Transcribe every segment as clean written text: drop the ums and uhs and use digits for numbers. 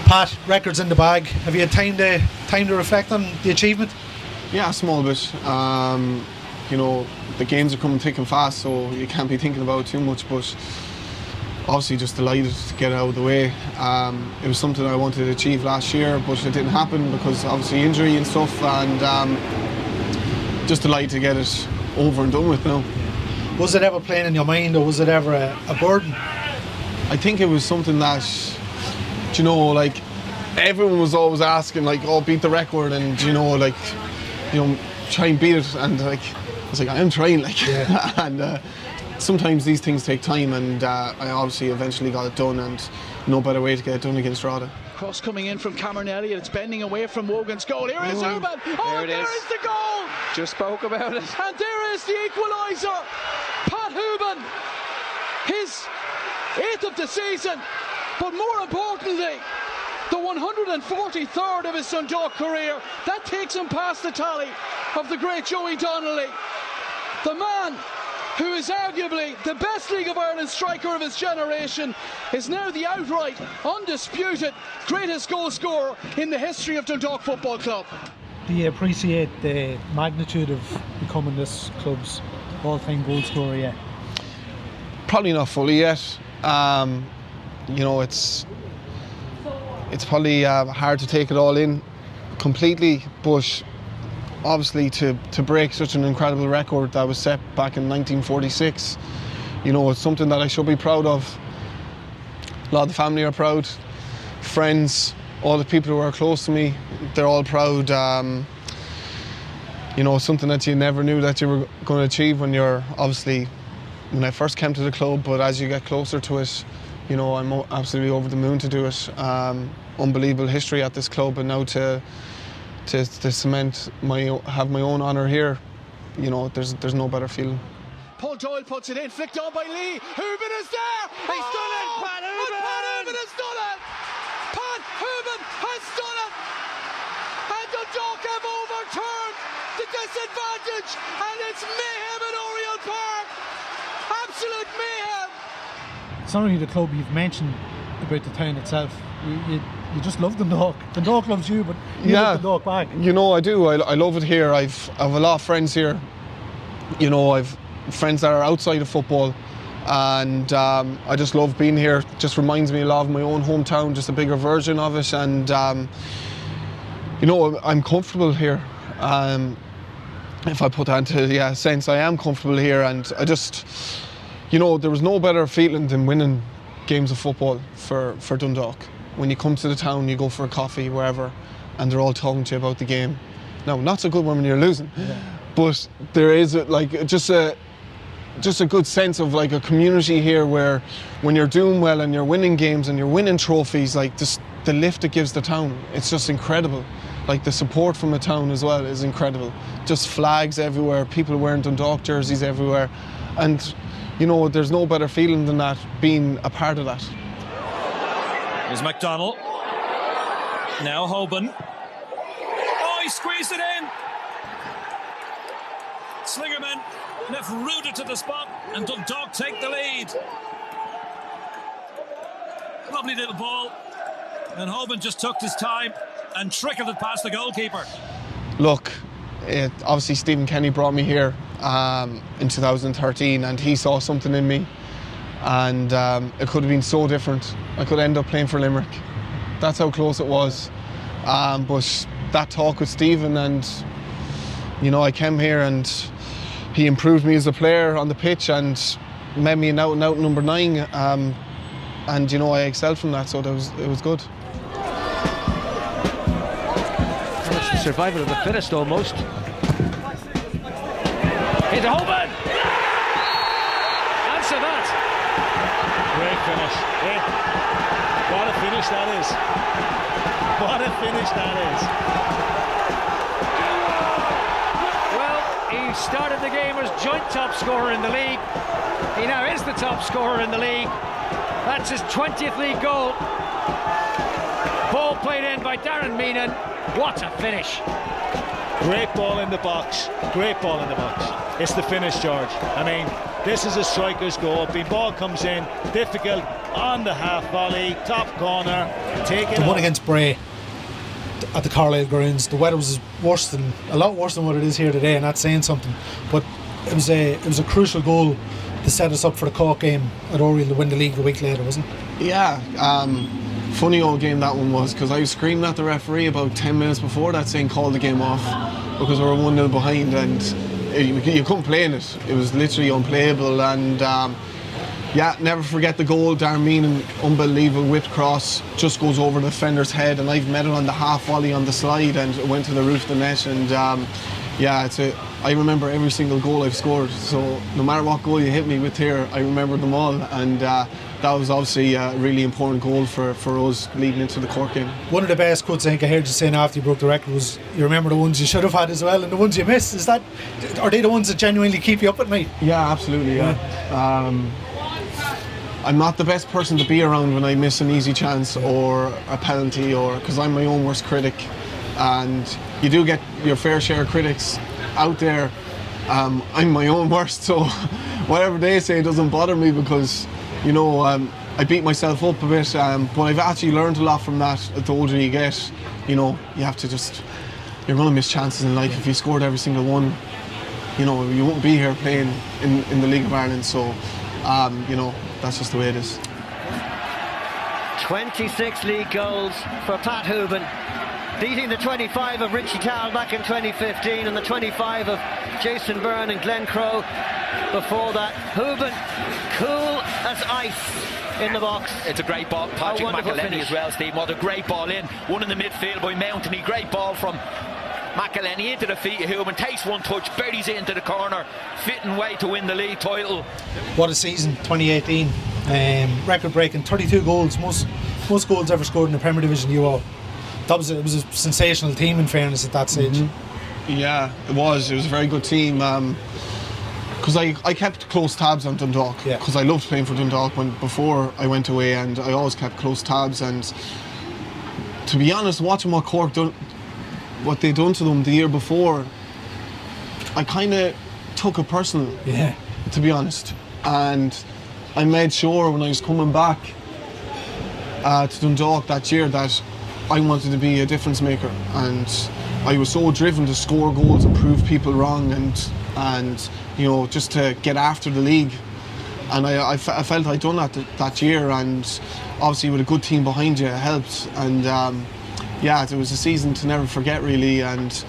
Pat, records in the bag. Have you had time to reflect on the achievement? Yeah, a small bit. You know, the games are coming thick and fast, so you can't be thinking about it too much, but obviously just delighted to get it out of the way. It was something I wanted to achieve last year, but it didn't happen because obviously injury and stuff, and just delighted to get it over and done with now. Was it ever playing in your mind, or was it ever a burden? I think it was something that, you know, like everyone was always asking, like, oh, beat the record, and try and beat it, and like I was like, I am trying, like, yeah. And sometimes these things take time, and I obviously eventually got it done, and no better way to get it done against Rada. Cross coming in from Cameron Elliott, it's bending away from Wogan's goal. Here is Hoban. Oh, there is the goal! Just spoke about it. And there is the equaliser. Pat Hoban, his 8th of the season, but more importantly, the 143rd of his Dundalk career. That takes him past the tally of the great Joey Donnelly. The man who is arguably the best League of Ireland striker of his generation is now the outright, undisputed greatest goal scorer in the history of Dundalk Football Club. Do you appreciate the magnitude of becoming this club's all-time goal scorer yet? Probably not fully yet. You know, it's probably hard to take it all in completely, but obviously to break such an incredible record that was set back in 1946, you know, it's something that I should be proud of. A lot of the family are proud, friends, all the people who are close to me, they're all proud. You know, something that you never knew that you were going to achieve when I first came to the club, but as you get closer to it, you know, I'm absolutely over the moon to do it. Unbelievable history at this club, and now to cement have my own honour here, you know, there's no better feeling. Paul Doyle puts it in, flicked on by Lee. Hoban is there. He's done it. Pat Hoban has done it. Pat Hoban has done it. And Dundalk have overturned the disadvantage, and it's mayhem at Oriel Park. Absolute mayhem. It's not only the club you've mentioned about the town itself. You just love Dundalk. Dundalk loves you, but you love Dundalk back. You know, I do. I love it here. I've a lot of friends here. You know, I've friends that are outside of football, and I just love being here. Just reminds me a lot of my own hometown, just a bigger version of it. And you know, I'm comfortable here. If I put that into sense, I am comfortable here, and I just, you know, there was no better feeling than winning games of football for Dundalk. When you come to the town, you go for a coffee, wherever, and they're all talking to you about the game. Now, not so good when you're losing, but there is just a good sense of like a community here, where when you're doing well and you're winning games and you're winning trophies, like just the lift it gives the town, it's just incredible. Like the support from the town as well is incredible. Just flags everywhere, people wearing Dundalk jerseys everywhere, and you know, there's no better feeling than that, being a part of that. Here's McDonald. Now Hoban. Oh, he squeezed it in. Slingerman left rooted to the spot, and Dundalk take the lead. Lovely little ball, and Hoban just took his time and trickled it past the goalkeeper. Look, obviously Stephen Kenny brought me here in 2013, and he saw something in me, and it could have been so different. I could end up playing for Limerick. That's how close it was. But that talk with Stephen, and you know, I came here and he improved me as a player on the pitch and made me an out-and-out number 9, and you know, I excelled from that, so it was good. Well, it's the survival of the fittest almost. Into Hoban! Answer that! Great finish. What a finish that is. What a finish that is. Well, he started the game as joint top scorer in the league. He now is the top scorer in the league. That's his 20th league goal. Ball played in by Darren Meenan. What a finish. Great ball in the box. Great ball in the box. It's the finish, George. I mean, this is a striker's goal. The ball comes in, difficult, on the half volley, top corner. taken. The one against Bray at the Carlisle grounds, the weather was a lot worse than what it is here today, and that's saying something. But it was a crucial goal to set us up for the Cork game at Oriel to win the league a week later, wasn't it? Yeah, funny old game that one was, because I was screaming at the referee about 10 minutes before that saying call the game off because we were 1-0 behind, and you couldn't play in it. It was literally unplayable, and never forget the goal. Darmeen, an unbelievable whipped cross, just goes over the defender's head, and I've met it on the half volley on the slide and it went to the roof of the net, and I remember every single goal I've scored, so no matter what goal you hit me with here, I remember them all, and that was obviously a really important goal for us leading into the Cork game. One of the best quotes I think I heard you saying after you broke the record was, you remember the ones you should have had as well and the ones you missed. Are they the ones that genuinely keep you up at night? Yeah, absolutely, yeah. I'm not the best person to be around when I miss an easy chance or a penalty, or because I'm my own worst critic, and you do get your fair share of critics out there. I'm my own worst, so whatever they say doesn't bother me, because I beat myself up a bit, but I've actually learned a lot from that. The older you get, you have to you're going to miss chances in life. If you scored every single one, you won't be here playing in the League of Ireland, so that's just the way it is. 26 league goals for Pat Hoban, beating the 25 of Richie Tal back in 2015 and the 25 of Jason Byrne and Glenn Crowe before that. Hoban, cool as ice in the box. It's a great ball. Patrick McElhenney as well, Steve. What a great ball in. One in the midfield by Mountney. Great ball from McElhenney into the feet of Hoban. Takes one touch, buries it into the corner. Fitting way to win the league title. What a season, 2018. Record breaking, 32 goals, most goals ever scored in the Premier Division UO. It was a sensational team, in fairness, at that stage. Yeah, it was a very good team, because I kept close tabs on Dundalk, because I loved playing for Dundalk before I went away, and I always kept close tabs. And to be honest, watching what Cork what they done to them the year before, I kind of took it personal, to be honest, and I made sure when I was coming back to Dundalk that year that I wanted to be a difference maker, and I was so driven to score goals and prove people wrong, and just to get after the league, and I felt I'd done that year, and obviously with a good team behind you it helped, and it was a season to never forget, really, and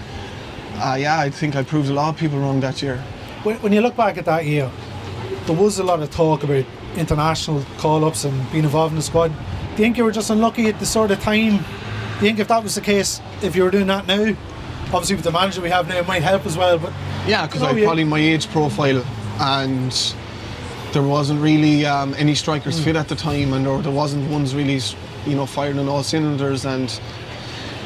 I think I proved a lot of people wrong that year. When you look back at that year, there was a lot of talk about international call-ups and being involved in the squad. Do you think you were just unlucky at the sort of time? Do you think if that was the case, if you were doing that now, obviously with the manager we have now, it might help as well? But because I probably my age profile, and there wasn't really any strikers fit at the time, and there wasn't ones really firing on all cylinders, and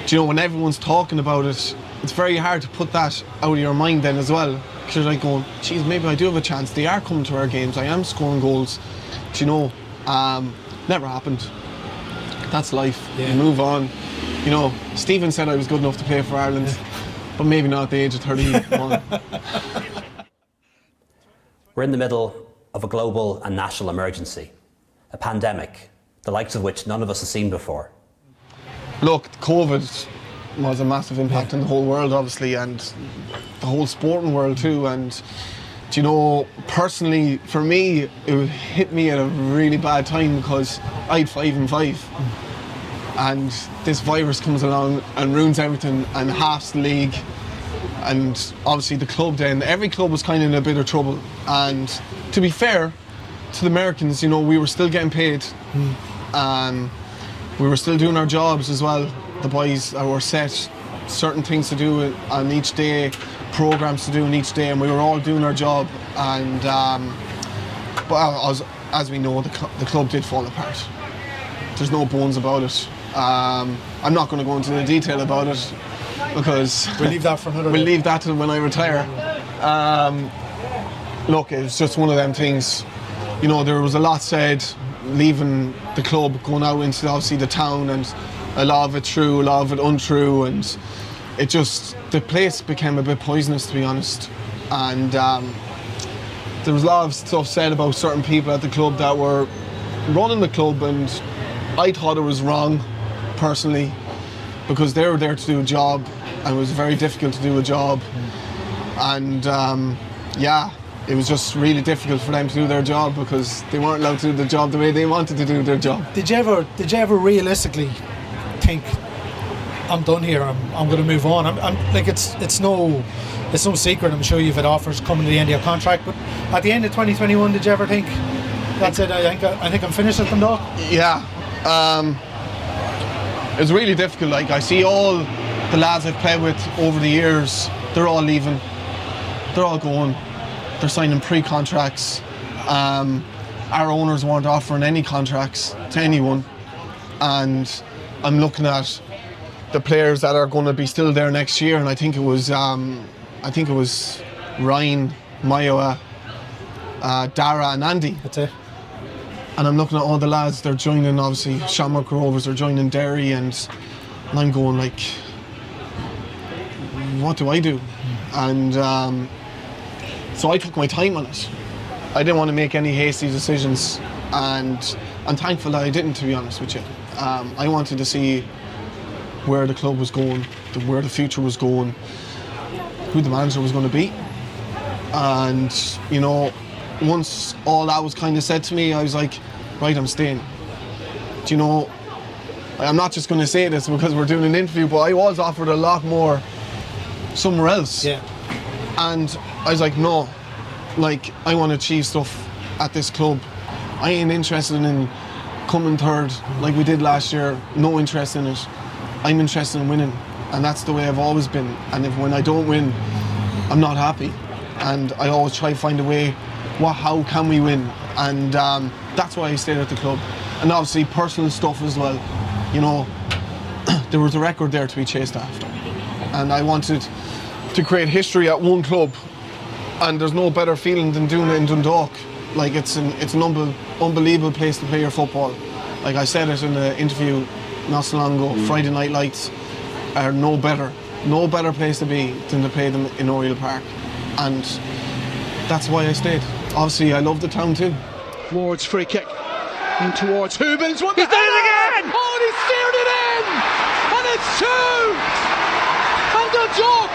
when everyone's talking about it, it's very hard to put that out of your mind then as well, because you're like going, geez, maybe I do have a chance. They are coming to our games, I am scoring goals. Never happened. That's life. You move on. Stephen said I was good enough to play for Ireland, but maybe not at the age of 31. We're in the middle of a global and national emergency, a pandemic, the likes of which none of us have seen before. Look, COVID was a massive impact on the whole world, obviously, and the whole sporting world too. And personally, for me, it hit me at a really bad time, because I had 5 and 5, and this virus comes along and ruins everything and halves the league, and obviously the club. Then every club was kind of in a bit of trouble, and to be fair to the Americans, we were still getting paid. We were still doing our jobs as well. The boys were set certain things to do on each day, programs to do on each day, and we were all doing our job. And but as we know, the club did fall apart. There's no bones about it. I'm not going to go into the detail about it, because we'll leave that for another we'll day. leave that to when I retire. Look, it was just one of them things. There was a lot said leaving the club, going out into obviously the town, and a lot of it true, a lot of it untrue, and the place became a bit poisonous, to be honest. And there was a lot of stuff said about certain people at the club that were running the club, and I thought it was wrong. personally, because they were there to do a job, and it was very difficult to do a job. And it was just really difficult for them to do their job because they weren't allowed to do the job the way they wanted to do their job. Did you ever realistically think, I'm done here, I'm going to move on? I'm like, it's no secret, I'm sure you've had offers coming to the end of your contract, but at the end of 2021, did you ever think, that's it, I think I'm finished at Dundalk? Yeah, it was really difficult. Like, I see all the lads I've played with over the years, they're all leaving, they're all going, they're signing pre-contracts. Our owners weren't offering any contracts to anyone, and I'm looking at the players that are going to be still there next year, and I think it was Ryan, Mayowa, Dara and Andy. That's it. And I'm looking at all the lads, they're joining, obviously Shamrock Rovers, they're joining Derry, and I'm going like, what do I do? And so I took my time on it. I didn't want to make any hasty decisions, and I'm thankful that I didn't, to be honest with you. I wanted to see where the club was going, where the future was going, who the manager was going to be. And, you know, once all that was kind of said to me, I was like, right, I'm staying. Do you know, I'm not just going to say this because we're doing an interview, but I was offered a lot more somewhere else. Yeah. And I was like, no, like, I want to achieve stuff at this club. I ain't interested in coming third like we did last year. No interest in it. I'm interested in winning, and that's the way I've always been. And when I don't win, I'm not happy. And I always try to find a way, how can we win? And that's why I stayed at the club. And obviously personal stuff as well. You know, there was a record there to be chased after. And I wanted to create history at one club. And there's no better feeling than doing it in Dundalk. Like, it's an unbelievable place to play your football. Like I said it in the interview not so long ago, Friday night lights are no better place to be than to play them in Oriel Park. And that's why I stayed. Obviously, I love the town too. Ward's free kick in towards Hoban. He's done it again! Oh, and he steered it in! And it's two! And Dundalk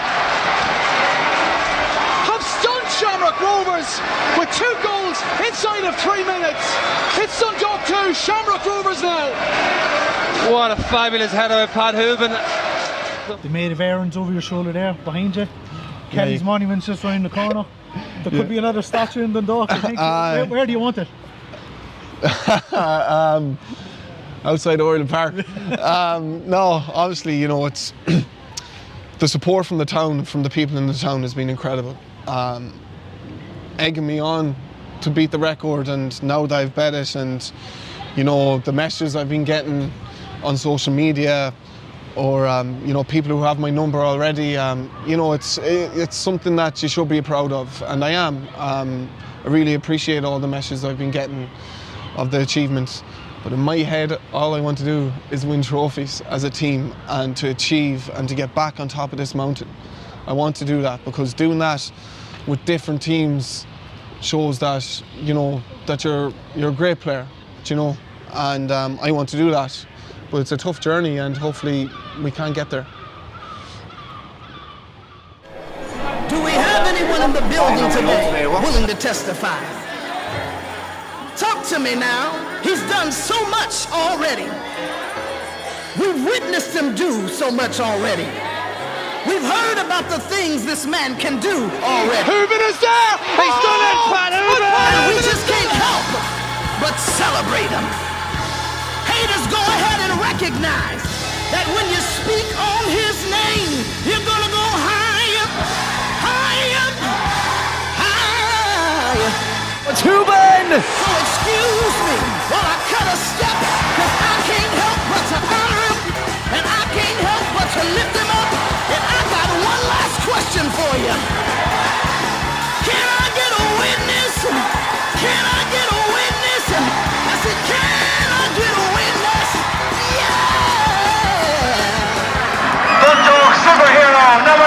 have stunned Shamrock Rovers with 2 goals inside of 3 minutes. It's Dundalk 2, Shamrock Rovers now. What a fabulous header by Pat Hoban. The maid of errands over your shoulder there, behind you. Kelly's monument's just round the corner. There could be another statue in Dundalk, I think. Where do you want it? Outside Oriel Park. No, obviously, you know, it's the support from the town, from the people in the town, has been incredible. Egging me on to beat the record, and now that I've bet it, and you know, the messages I've been getting on social media, or you know, people who have my number already, you know, it's something that you should be proud of, and I am. I really appreciate all the messages I've been getting of the achievements. But in my head, all I want to do is win trophies as a team, and to achieve and to get back on top of this mountain. I want to do that, because doing that with different teams shows that, you know, that you're a great player, you know, and I want to do that. But it's a tough journey, and hopefully we can get there. Do we have anyone in the building today willing to testify? Talk to me now. He's done so much already. We've witnessed him do so much already. We've heard about the things this man can do already. Hoban is there! He's done it, Pat Hoban! And we just can't help but celebrate him. Haters, go ahead and recognize that when you speak on his name, you're gonna go higher, higher, higher. It's Hoban! So excuse me while I cut a step, cause I can't help but to honor him, and I can't help but to lift him up. And I got one last question for you. Can I get a witness? Can I get a witness? I said, can I get a witness? Yeah! Dundalk superhero number